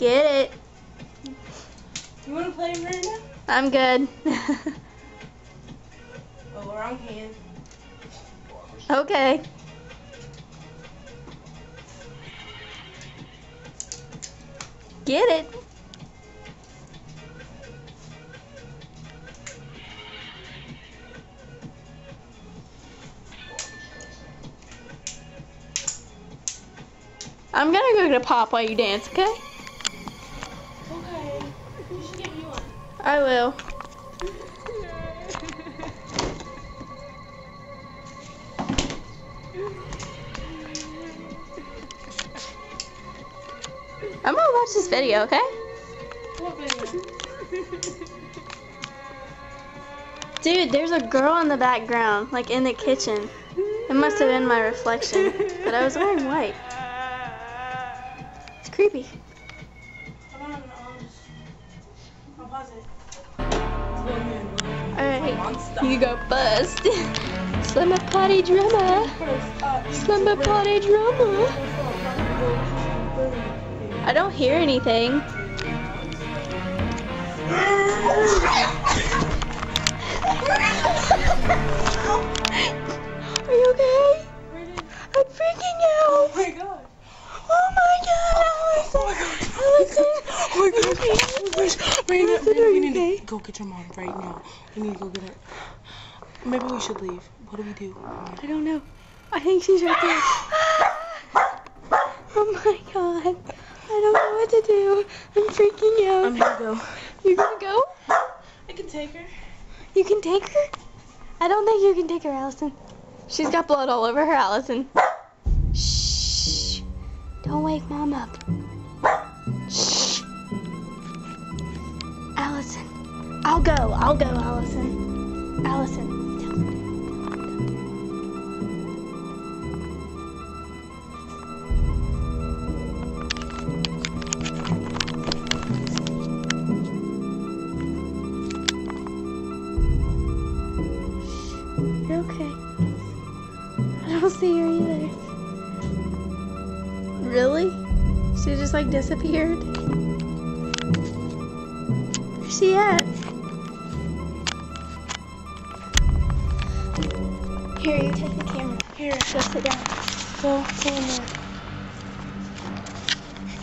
Get it. You want to play Miranda? I'm good. Oh, wrong hand. Okay. Get it. I'm gonna go get a pop while you dance, okay? Okay. You should get me one. I will. I'm gonna watch this video, okay? What video? Dude, there's a girl in the background, like in the kitchen. It must have been my reflection, but I was wearing white. It's creepy. Hold on, I'll pause it. Alright, you go first. Slumber party drummer. Slumber party drummer. I don't hear anything. Are you okay? I'm freaking out. Oh my god. Oh my god, Allison. Oh my god. Allison, are We you need okay? to go get your mom right now. We need to go get her. Maybe we should leave. What do we do? I don't know. I think she's right there. Oh my god. I don't know what to do. I'm freaking out. I'm gonna go. You're gonna go? I can take her. You can take her? I don't think you can take her, Allison. She's got blood all over her, Allison. Shh. Don't wake Mom up. Shh. Allison. I'll go, Allison. Allison. You're okay. I don't see her either. Really? She just like disappeared? Where's she at? Here, you take the camera. Here, go sit down. Go in there.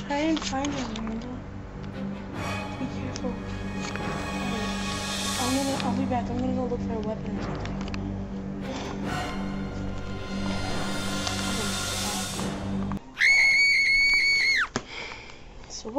Try and find her, Miranda. Be careful. I'll be back. I'm gonna go look for a weapon or something. So